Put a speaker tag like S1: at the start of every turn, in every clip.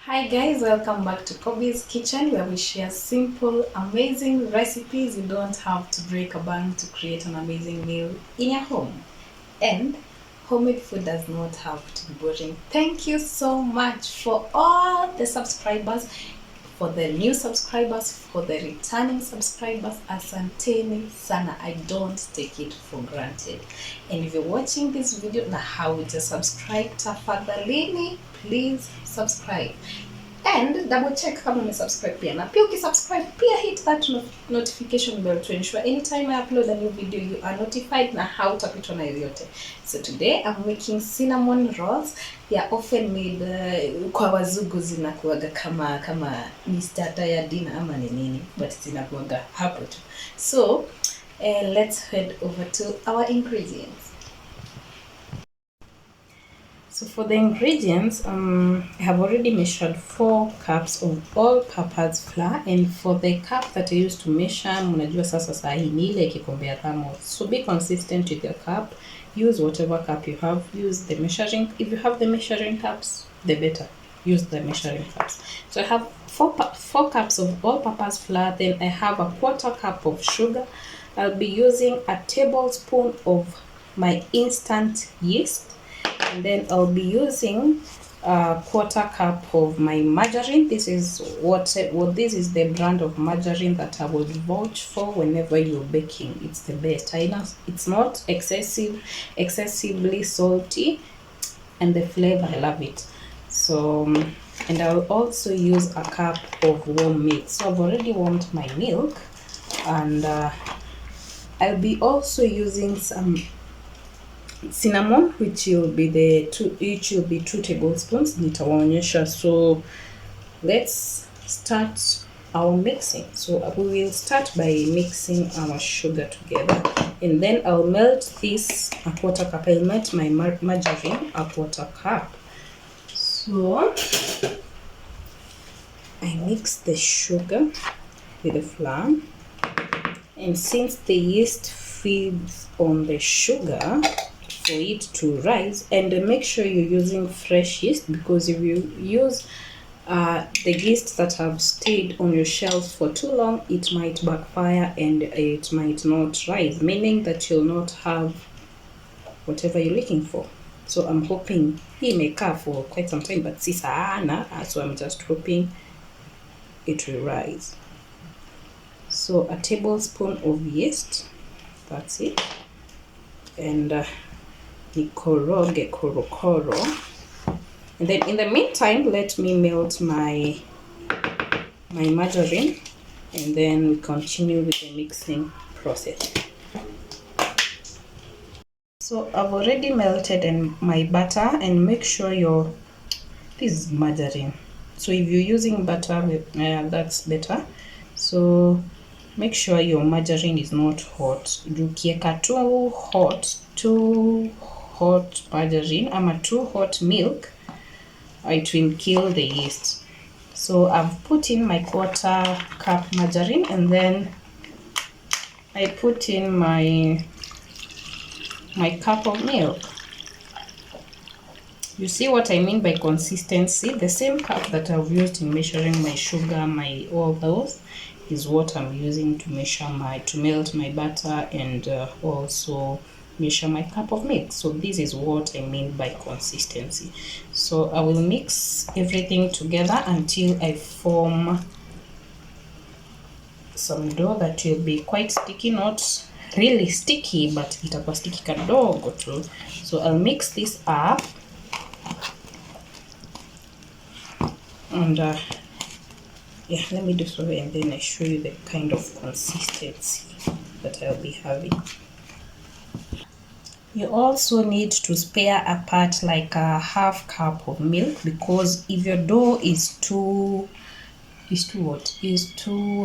S1: Hi guys, welcome back to Kobe's Kitchen, where we share simple, amazing recipes. You don't have to break a bank to create an amazing meal in your home. And homemade food does not have to be boring. Thank you so much for all the subscribers, for the new subscribers, for the returning subscribers. Asanteni sana. I don't take it for granted. And if you're watching this video na haujasubscribe, tafadhalini please subscribe and double check kama umesubscribe pia, na pia ukisubscribe pia hit that notification bell to ensure anytime I upload a new video you are notified na hautapitwa na yoyote. So today I'm making cinnamon rolls. They are often made kwa wazungu zinakuaga kama ni starter ya dinner ama ni nini, but zinakuaga hapo tu. So let's head over to our ingredients. So for the ingredients, I have already measured 4 cups of all-purpose flour, and for the cup that I used to measure, mnajua sasa saa hii ni ile kikombe ya thermos. So be consistent with your cup. Use whatever cup you have. Use the measuring. If you have the measuring cups, the better. Use the measuring cups. So I have 4 cups of all-purpose flour. Then I have a 1/4 cup of sugar. I'll be using a tablespoon of my instant yeast. And then I'll be using a 1/4 cup of my margarine. This is this is the brand of margarine that I would vouch for whenever you're baking. It's the best. I know it's not excessively salty, and the flavor, I love it. So, and I'll also use a cup of warm milk. So I've already warmed my milk, and I'll be also using some cinnamon, which will be 2 tablespoons. Nitawaonyesha. So let's start our mixing. So we will start by mixing our sugar together, and then I'll melt this a 1/4 cup. I'll melt my margarine a 1/4 cup. So I mix the sugar with the flour, and since the yeast feeds on the sugar for it to rise, and make sure you're using fresh yeast, because if you use the yeast that have stayed on your shelf for too long, it might backfire and it might not rise, meaning that you'll not have whatever you're looking for. So I'm hoping he may kaa for quite some time, but si sana, so I'm just hoping it will rise. So a tablespoon of yeast, that's it, and nikoroge korokoro. And then in the meantime, let me melt my margarine, and then we continue with the mixing process. So I've already melted my butter, and make sure this is margarine, so if you're using butter, that's better. So make sure your margarine is not hot. Ukieka too hot margarine ama too hot milk, it will kill the yeast. So I've put in my 1/4 cup margarine, and then I put in my cup of milk. You see what I mean by consistency? The same cup that I've used in measuring my sugar, all those, is what I'm using to melt my butter, and also measure my cup of milk. So this is what I mean by consistency. So I will mix everything together until I form some dough that will be quite sticky, not really sticky, but itakuwa sticky kadogo tu. So I'll mix this up, and yeah, let me do so, and then I show you the kind of consistency that I'll be having. You also need to spare apart like a 1/2 cup of milk, because if your dough is too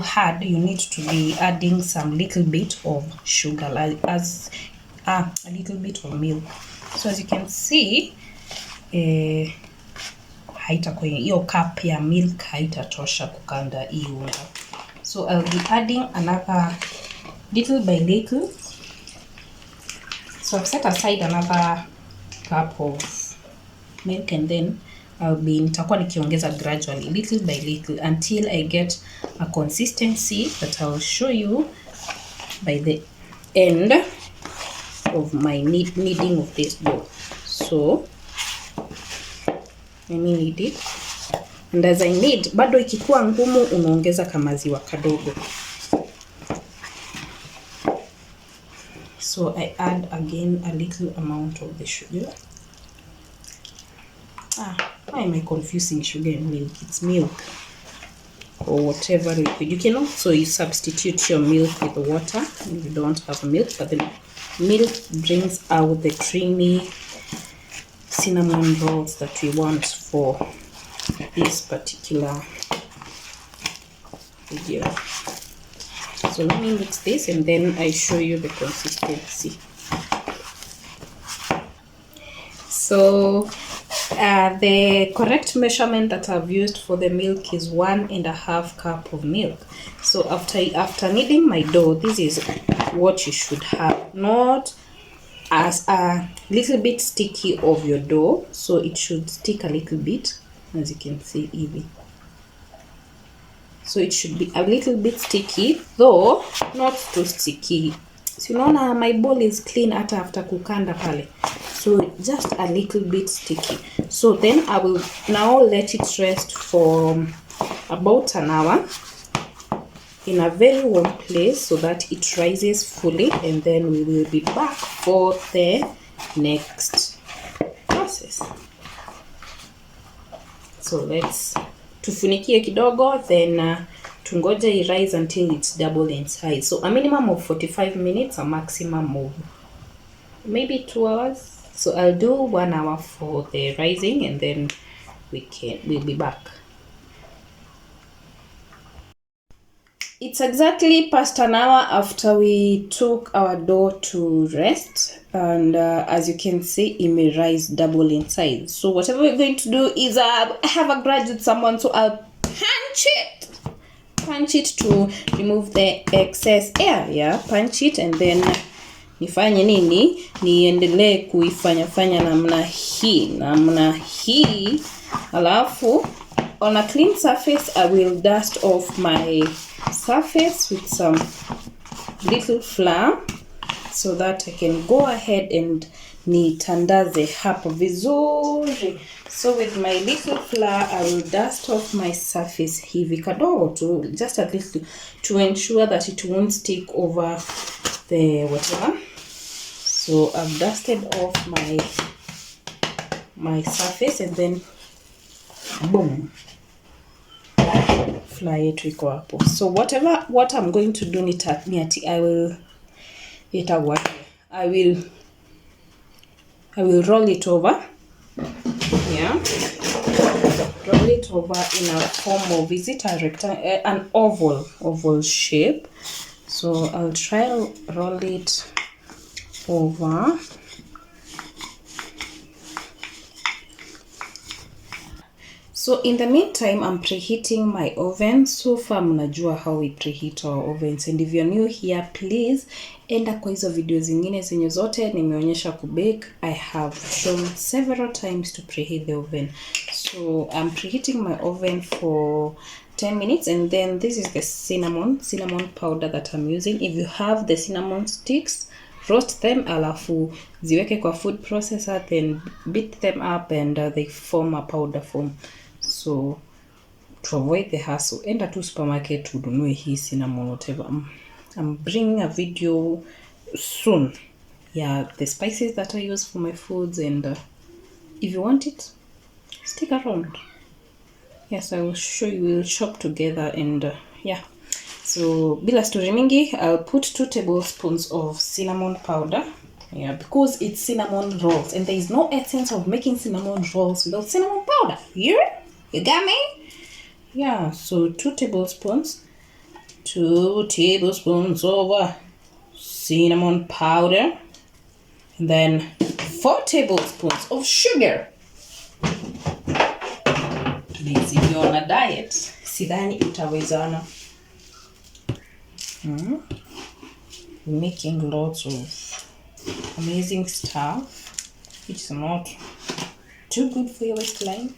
S1: hard, you need to be adding some little bit of sugar, like a little bit of milk. So as you can see, haitakuwa hiyo cup ya milk haitatosha kukanda hii unga. So I'll be adding another little by little. So I've set aside another cup of milk, and then nitakuwa nikiongeza gradually, little by little, until I get a consistency that I'll show you by the end of my kneading of this dough. So let me knead it, and as I knead, bado ikikuwa ngumu unaongeza kamaziwa kadogo. So I add again a little amount of the sugar. Why am I confusing sugar and milk? It's milk or whatever liquid. You can also substitute your milk with water if you don't have milk, but the milk brings out the creamy cinnamon rolls that we want for this particular video. So let me mix this and then I show you the consistency. So the correct measurement that I've used for the milk is 1.5 cup of milk. So after kneading my dough, this is what you should have, not as a little bit sticky of your dough. So it should stick a little bit, as you can see even. So it should be a little bit sticky, though not too sticky. So unaona my bowl is clean hata after kukanda pale. So just a little bit sticky. So then I will now let it rest for about an hour in a very warm place so that it rises fully, and then we will be back for the next process. So let's tufunikie kidogo, then tungoje it rise until it's double in size. So a minimum of 45 minutes, a maximum of maybe 2 hours. So I'll do 1 hour for the rising, and then we'll be back. It's exactly past an hour after we took our dough to rest, and as you can see, it may rise double in size. So whatever we're going to do is I have a grudge with someone, so I'll punch it to remove the excess air. Yeah, punch it, and then nifanye nini, niendelee kuifanya namna hii, alafu on a clean surface I will dust off my surface with some little flour so that I can go ahead and nitandaze hapo vizuri. So with my little flour I will dust off my surface hivi kadogo tu, just a little, to ensure that it won't stick over the whatever. So I've dusted off my surface, and then boom, flour yetu iko hapo. So what I'm going to do I will roll it over. Yeah, roll it over in a form of, is it a rectangle, an oval shape. So I'll try to roll it over. So in the meantime, I'm preheating my oven. So far mnajua how we preheat our ovens, and if you're new here, please enda kwa hizo video zingine zenye zote nimeonyesha kubake. I have shown several times to preheat the oven. So I'm preheating my oven for 10 minutes, and then this is the cinnamon powder that I'm using. If you have the cinnamon sticks, roast them, alafu ziweke kwa food processor, then beat them up, and they form a powder form. So to avoid the hassle, enda to supermarket ununue hii cinnamon whatever. I'm bringing a video soon, yeah, the spices that I use for my foods, and if you want it, stick around. Yes, I will show you. We'll shop together, and yeah. So bila story mingi, I'll put 2 tablespoons of cinnamon powder. Yeah, because it's cinnamon rolls, and there is no essence of making cinnamon rolls without cinnamon powder. You got me? Yeah, so 2 tablespoons of cinnamon powder, and then 4 tablespoons of sugar. Please, if you're on a diet, sidhani utawezana. Making lots of amazing stuff, which is not too good for your waistline.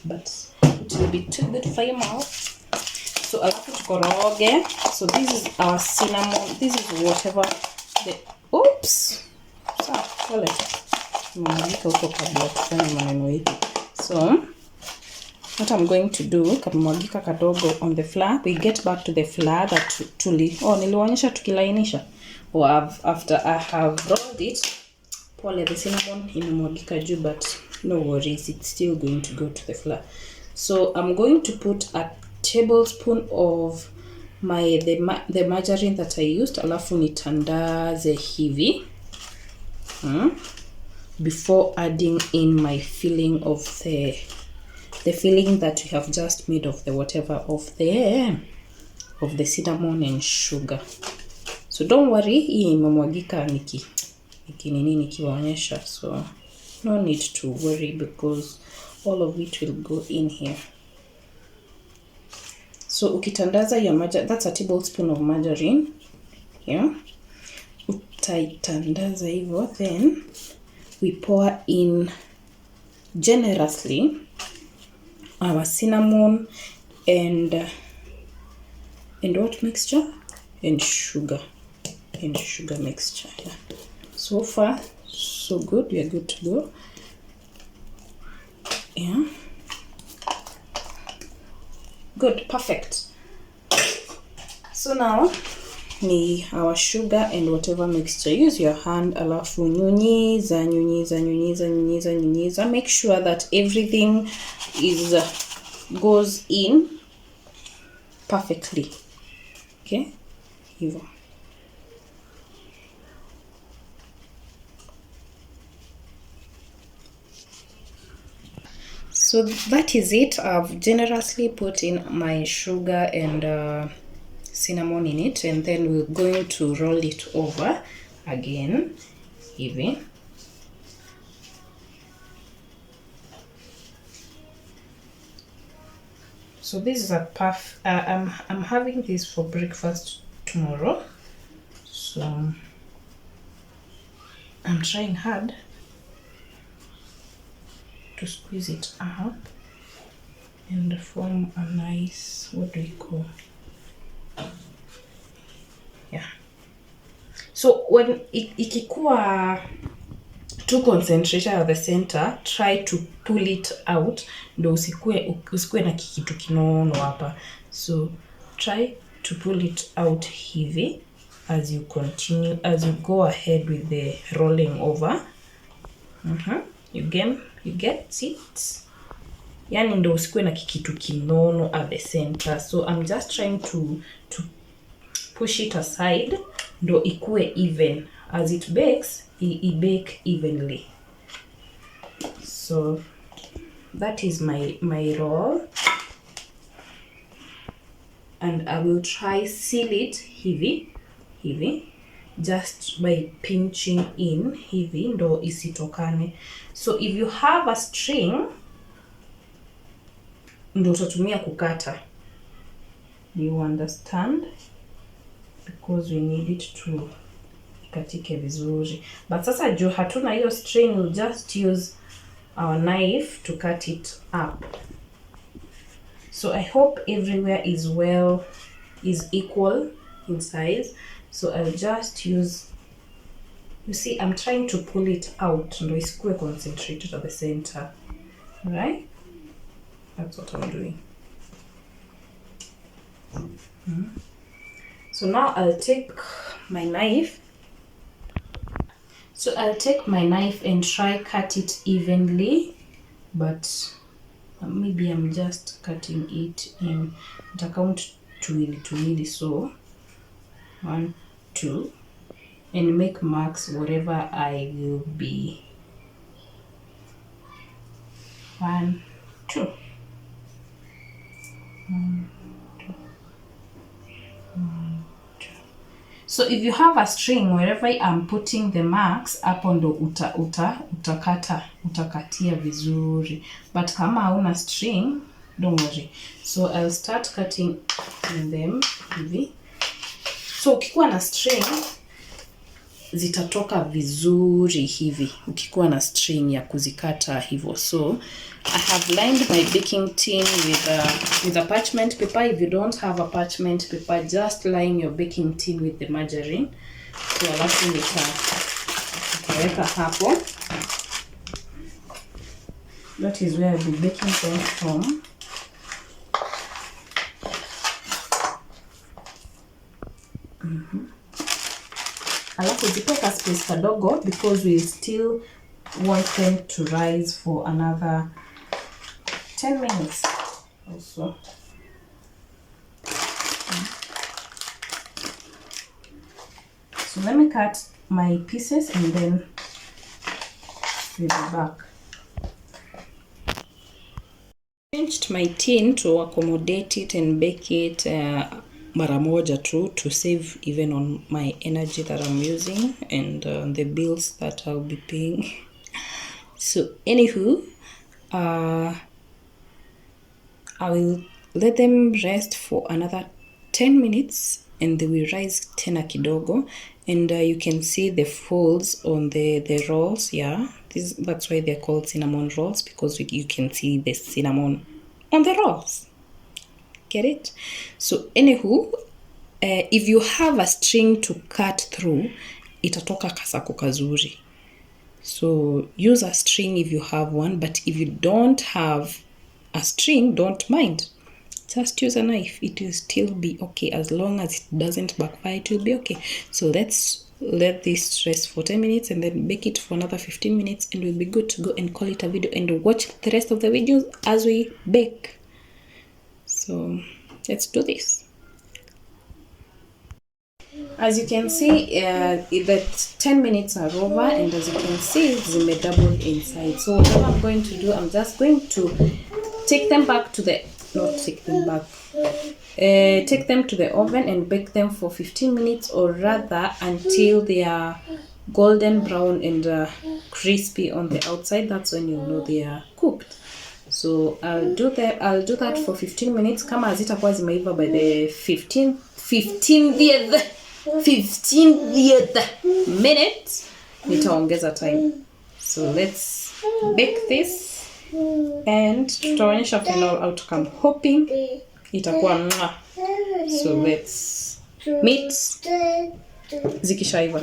S1: but it will be too good for your mouth. So alafu tukoroge. So this is our cinnamon. This is whatever the oops. Sawa, pole. Nimemwagika huko kabla tufanye maneno yetu. So what I'm going to do, kamwagika kadogo on the flour. We get back to the flour that nilionyesha tukilainisha. After I have rolled it, pole, the cinnamon imemwagika juu, but no worries, it's still going to go to the flour. So I'm going to put a tablespoon of the margarine that I used, alafu nitandaze hivi before adding in my filling of the filling that we have just made of the whatever of the cinnamon and sugar. So don't worry, hii imemwagika nikiwaonyesha, so no need to worry because all of it will go in here. So ukitandaza your margarine, that's a tablespoon of margarine here. Utaitandaza hivyo, then we pour in generously our cinnamon and what mixture? And sugar mixture. Yeah. So far so good, we are good to go. Yeah, good, perfect. So now ni our sugar and whatever mixture. Use your hand, alafu nyunyiza. Make sure that everything goes in perfectly. Okay, hivyo. So that is it. I've generously put in my sugar and cinnamon in it, and then we're going to roll it over again hivi. So this is a puff. I'm having this for breakfast tomorrow, so I'm trying hard to squeeze it up and form a nice, what do we call? Yeah. So when ikikuwa too concentrated at the center, try to pull it out, ndo usikue na kikitu kinono hapa. So try to pull it out hivi as you go ahead with the rolling over. You get it? Yani ndo usikue na kikitu kinono at the center. So I'm just trying to push it aside ndo ikue even. As it bakes, it bake evenly. So that is my roll, and I will try seal it hivi just by pinching in hivi ndo isitokane. So if you have a string ndo utatumia kukata. Do you understand? Because we need it to ikatike vizuri. But sasa juu hatuna hiyo string, we'll just use our knife to cut it up. So I hope everywhere is equal in size. So I'll just use, you see, I'm trying to pull it out ndo isikue concentrated at the center. Right? That's what I'm doing. So now I'll take my knife. So I'll take my knife and try cut it evenly, but maybe I'm just cutting it in, I'll count tuwili, so 1, 2, and make marks wherever I will be. 1, 2. 1, 2. 1, 2. So if you have a string, wherever I'm putting the marks, hapo ndo utakatia vizuri. But kama hauna string, don't worry. So I'll start cutting them hivi. So ukikuwa na string, zitatoka vizuri hivi ukikuwa na string ya kuzikata hivyo. So I have lined my baking tin with a parchment paper. If you don't have a parchment paper, just line your baking tin with the margarine. So alafu nitaweka hapo. That is where I'll be baking them from. Alafu zipeka space kadogo because we still want them to rise for another 10 minutes also. So let me cut my pieces and then we'll be back. I changed my tin to accommodate it and bake it mara moja tu, to save even on my energy that I'm using and the bills that I'll be paying. So anywho, I will let them rest for another 10 minutes and they will rise tena kidogo, and you can see the folds on the rolls. Yeah, that's why they're called cinnamon rolls, because you can see the cinnamon on the rolls. Get it? So anywho, if you have a string to cut through, itatoka kasako kazuri. So use a string if you have one, but if you don't have a string, don't mind. Just use a knife. It will still be okay. As long as it doesn't backfire, it will be okay. So let's let this rest for 10 minutes and then bake it for another 15 minutes and we'll be good to go and call it a video and watch the rest of the videos as we bake. So let's do this. As you can see, that 10 minutes are over, and as you can see, it's double inside. So what I'm going to do, I'm just going to take them back to the take them to the oven and bake them for 15 minutes, or rather until they are golden brown and crispy on the outside. That's when you know they are cooked. So I'll do that for 15 minutes. Kama hazitakuwa zimeiva by the 15th minute, nitaongeza time. So let's bake this and tutaonyesha final outcome, hoping itakuwa mwa. So let's meet zikishaiva.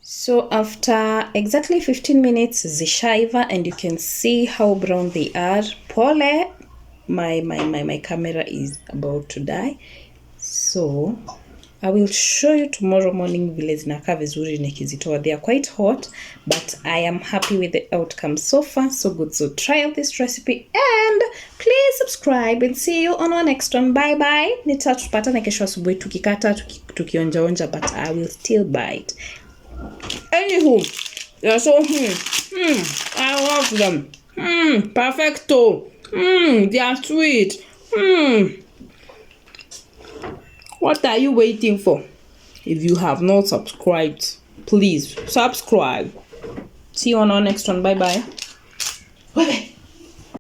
S1: So after exactly 15 minutes zishaiva, and you can see how brown they are. Pole, my camera is about to die. So I will show you tomorrow morning vile zinakaa vizuri nikizitoa. They are quite hot, but I am happy with the outcome so far. So good. So try out this recipe and please subscribe and see you on our next one. Bye bye. Nitatupatana kesho asubuhi tukikata tukionja, but I will still bite. Anywho, they're so I love them. Perfecto. They are sweet. What are you waiting for? If you have not subscribed, please subscribe. See you on our next one. Bye bye. Bye bye.